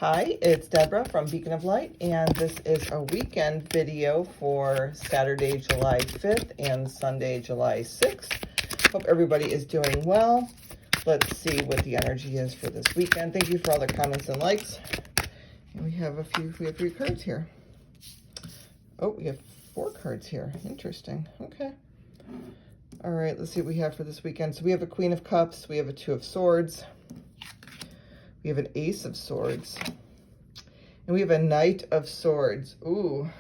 Hi, it's Deborah from Beacon of Light, and this is a weekend video for Saturday, July 5th and Sunday, July 6th. Hope everybody is doing well. Let's see what the energy is for this weekend. Thank you for all the comments and likes. And we have three cards here. Oh, we have 4 cards here. Interesting. Okay. All right, let's see what we have for this weekend. So we have a Queen of Cups, we have a Two of Swords, we have an Ace of Swords, and we have a Knight of Swords. Ooh.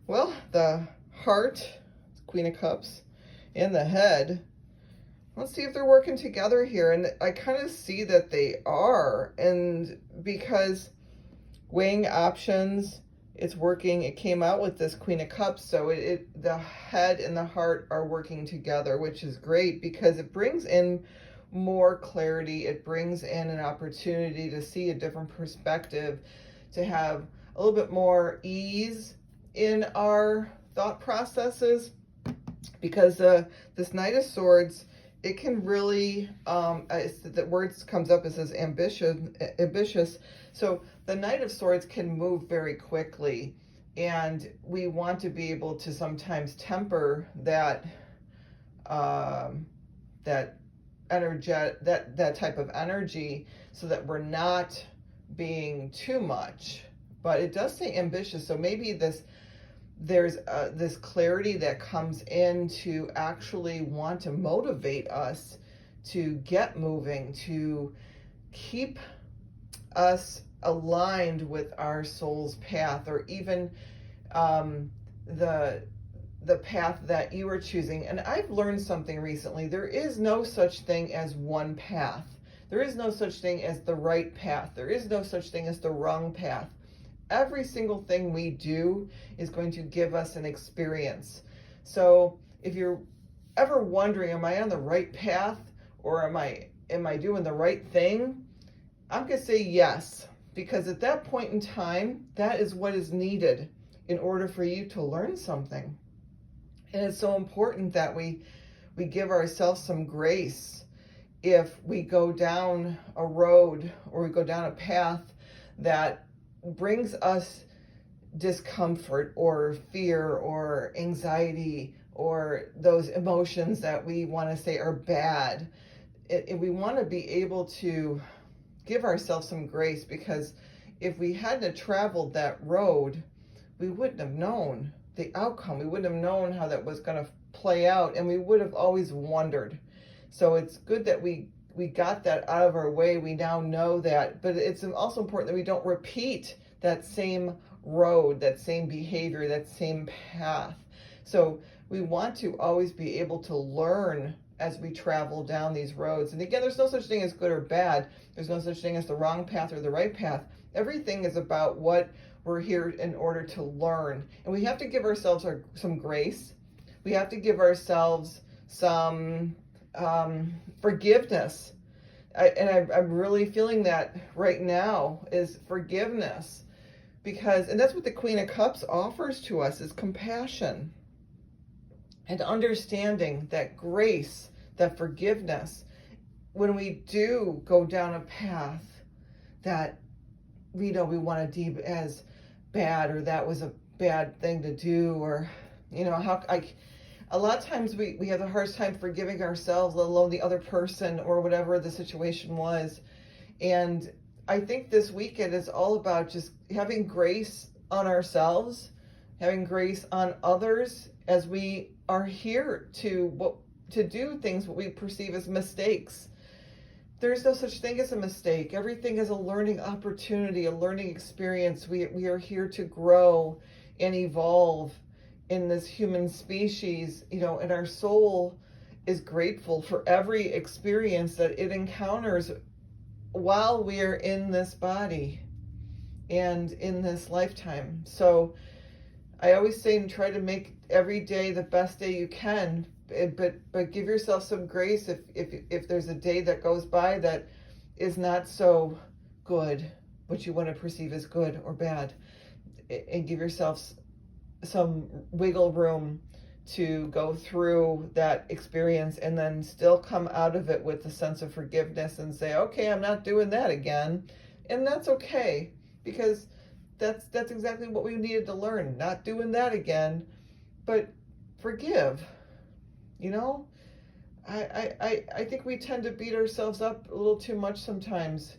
Well, the heart, Queen of Cups, and the head. Let's see if they're working together here. And I kind of see that they are. And because weighing options, it's working. It came out with this Queen of Cups. So the head and the heart are working together, which is great because it brings in more clarity. It brings in an opportunity to see a different perspective, to have a little bit more ease in our thought processes, because this Knight of Swords, it can really, the words comes up, it says ambitious. So the Knight of Swords can move very quickly, and we want to be able to sometimes temper that that type of energy, so that we're not being too much. But it does say ambitious, so maybe there's this clarity that comes in to actually want to motivate us to get moving, to keep us aligned with our soul's path, or even the path that you are choosing. And I've learned something recently. There is no such thing as one path. There is no such thing as the right path. There is no such thing as the wrong path. Every single thing we do is going to give us an experience. So if you're ever wondering, am I on the right path, or am I doing the right thing? I'm going to say yes, because at that point in time, that is what is needed in order for you to learn something. And it's so important that we give ourselves some grace if we go down a road, or we go down a path that brings us discomfort or fear or anxiety, or those emotions that we want to say are bad. We want to be able to give ourselves some grace, because if we hadn't traveled that road, we wouldn't have known the outcome. We wouldn't have known how that was going to play out, and we would have always wondered. So it's good that we got that out of our way. We now know that, but it's also important that we don't repeat that same road, that same behavior, that same path. So we want to always be able to learn as we travel down these roads. And again, there's no such thing as good or bad. There's no such thing as the wrong path or the right path. Everything is about what we're here in order to learn. And we have to give ourselves some grace. We have to give ourselves some forgiveness. I'm really feeling that right now, is forgiveness. And that's what the Queen of Cups offers to us, is compassion and understanding, that grace, that forgiveness. When we do go down a path that we want to deem as bad, or that was a bad thing to do, or a lot of times we have the hardest time forgiving ourselves, let alone the other person or whatever the situation was. And I think this weekend is all about just having grace on ourselves, having grace on others, as we are here to do things what we perceive as mistakes. There's no such thing as a mistake. Everything is a learning opportunity, a learning experience. We are here to grow and evolve in this human species, and our soul is grateful for every experience that it encounters while we are in this body and in this lifetime. So I always say, and try to make every day the best day you can, but give yourself some grace if there's a day that goes by that is not so good, what you want to perceive as good or bad, and give yourself some wiggle room to go through that experience, and then still come out of it with a sense of forgiveness and say, okay, I'm not doing that again. And that's okay, because that's exactly what we needed to learn. Not doing that again, but forgive. You know, I think we tend to beat ourselves up a little too much sometimes.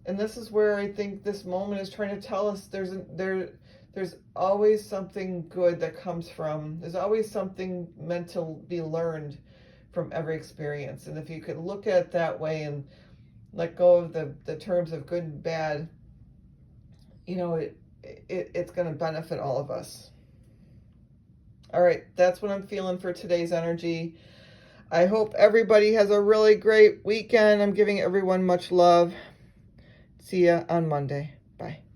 And this is where I think this moment is trying to tell us there's always something good that comes from, there's always something meant to be learned from every experience. And if you could look at it that way and let go of the terms of good and bad, you know, it's going to benefit all of us. All right, that's what I'm feeling for today's energy. I hope everybody has a really great weekend. I'm giving everyone much love. See ya on Monday. Bye.